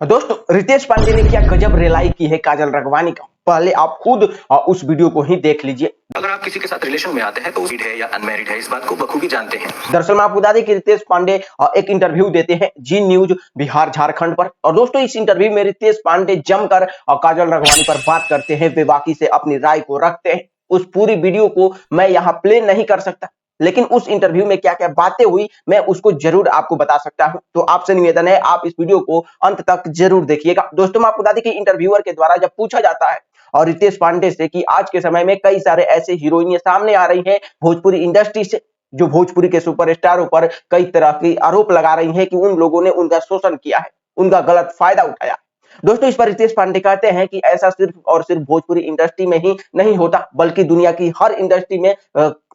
दोस्तों, रितेश पांडे ने क्या गजब रेलाई की है काजल राघवानी का। पहले आप खुद उस वीडियो को ही देख लीजिए। अगर आप किसी के साथ रिलेशन में आते हैं तो मैरिड है या अनमैरिड है, इस बात को बखूबी जानते हैं। दरअसल मैं आपको बता दें कि रितेश पांडे एक इंटरव्यू देते हैं जी न्यूज बिहार झारखंड पर। और दोस्तों, इस इंटरव्यू में रितेश पांडे जमकर काजल राघवानी पर बात करते हैं, बेबाकी से अपनी राय को रखते हैं। उस पूरी वीडियो को मैं यहाँ प्ले नहीं कर सकता, लेकिन उस इंटरव्यू में क्या क्या बातें हुई मैं उसको जरूर आपको बता सकता हूं। तो आपसे निवेदन है, आप इस वीडियो को अंत तक जरूर देखिएगा। दोस्तों, मैं आपको बता दें कि इंटरव्यूअर के द्वारा जब पूछा जाता है और रितेश पांडे से कि आज के समय में कई सारे ऐसे हीरोइनें सामने आ रही हैं भोजपुरी इंडस्ट्री से, जो भोजपुरी के सुपरस्टारों पर कई तरह के आरोप लगा रही हैं कि उन लोगों ने उनका शोषण किया है, उनका गलत फायदा उठाया। दोस्तों, इस पर रितेश पांडे कहते हैं कि ऐसा सिर्फ और सिर्फ भोजपुरी इंडस्ट्री में ही नहीं होता, बल्कि दुनिया की हर इंडस्ट्री में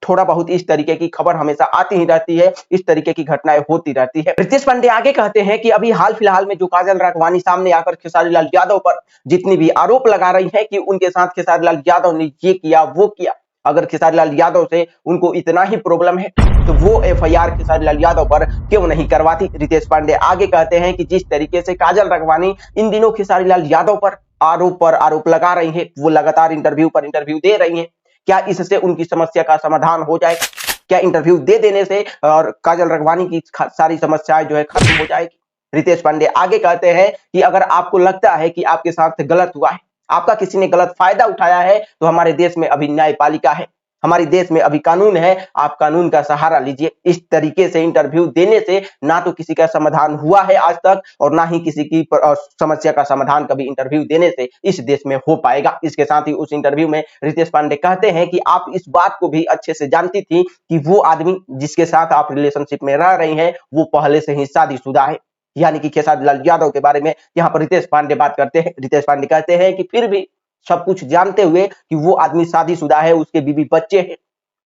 थोड़ा बहुत इस तरीके की खबर हमेशा आती ही रहती है, इस तरीके की घटनाएं होती रहती है। रितेश पांडे आगे कहते हैं कि अभी हाल फिलहाल में जो काजल राघवानी सामने आकर खेसारी लाल यादव पर जितनी भी आरोप लगा रही है कि उनके साथ खेसारी लाल यादव ने ये किया वो किया, अगर खेसारी लाल यादव से उनको इतना ही प्रॉब्लम है तो वो एफआईआर खेसारी लाल यादव पर क्यों नहीं करवाती। रितेश पांडे आगे कहते हैं कि जिस तरीके से काजल राघवानी इन दिनों खेसारी लाल यादव पर आरोप लगा रही है, वो लगातार इंटरव्यू पर इंटरव्यू दे रही है, क्या इससे उनकी समस्या का समाधान हो जाएगा? क्या इंटरव्यू दे देने से और काजल राघवानी की सारी समस्याएं जो है खत्म हो जाएगी? रितेश पांडे आगे कहते हैं कि अगर आपको लगता है कि आपके साथ गलत हुआ है, आपका किसी ने गलत फायदा उठाया है, तो हमारे देश में अभी न्यायपालिका है, हमारे देश में अभी कानून है, आप कानून का सहारा लीजिए। इस तरीके से इंटरव्यू देने से ना तो किसी का समाधान हुआ है आज तक और ना ही किसी की समस्या का समाधान कभी इंटरव्यू देने से इस देश में हो पाएगा। इसके साथ ही उस इंटरव्यू में रितेश पांडे कहते हैं कि आप इस बात को भी अच्छे से जानती थी कि वो आदमी जिसके साथ आप रिलेशनशिप में रह रही हैं वो पहले से ही शादीशुदा है, यानी कि खेसारी लाल यादव के बारे में यहाँ पर रितेश पांडे बात करते हैं। रितेश पांडे कहते हैं कि फिर भी सब कुछ जानते हुए कि वो आदमी शादीशुदा है, उसके बीवी बच्चे हैं,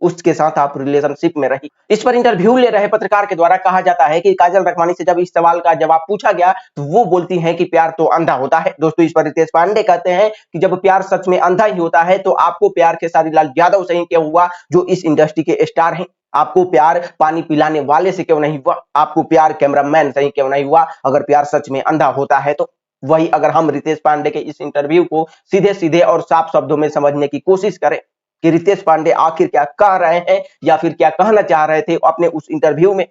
उसके साथ आप रिलेशनशिप में रही। इस पर इंटरव्यू ले रहे पत्रकार के द्वारा कहा जाता है कि काजल राघवानी से जब इस सवाल का जवाब पूछा गया तो वो बोलती हैं कि प्यार तो अंधा होता है। दोस्तों, इस पर रितेश पांडे कहते हैं कि जब प्यार सच में अंधा ही होता है तो आपको प्यार खेसारी लाल यादव से ही क्यों हुआ, जो इस इंडस्ट्री के स्टार हैं? आपको प्यार पानी पिलाने वाले से क्यों नहीं हुआ? आपको प्यार कैमरामैन से ही क्यों नहीं हुआ? अगर प्यार सच में अंधा होता है तो वही अगर हम रितेश पांडे के इस इंटरव्यू को सीधे सीधे और साफ शब्दों में समझने की कोशिश करें कि रितेश पांडे आखिर क्या कह रहे हैं या फिर क्या कहना चाह रहे थे अपने उस इंटरव्यू में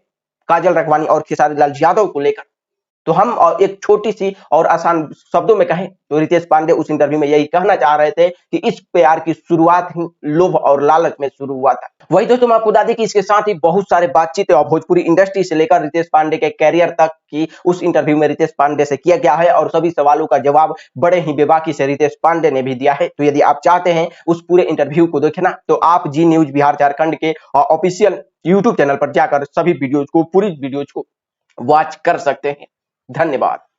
काजल राघवानी और खेसारी लाल यादव को लेकर, तो हम एक छोटी सी और आसान शब्दों में कहें तो रितेश पांडे उस इंटरव्यू में यही कहना चाह रहे थे कि इस प्यार की शुरुआत ही लोभ और लालच में शुरू हुआ था। वही दोस्तों, मैं आपको बता दें कि इसके साथ ही बहुत सारे बातचीत और भोजपुरी इंडस्ट्री से लेकर रितेश पांडे के कैरियर तक की उस इंटरव्यू में रितेश पांडे से किया गया है और सभी सवालों का जवाब बड़े ही बेबाकी से रितेश पांडे ने भी दिया है। तो यदि आप चाहते हैं उस पूरे इंटरव्यू को देखना तो आप जी न्यूज बिहार झारखंड के ऑफिशियल यूट्यूब चैनल पर जाकर सभी वीडियोज को पूरी वीडियोज को वॉच कर सकते हैं। धन्यवाद।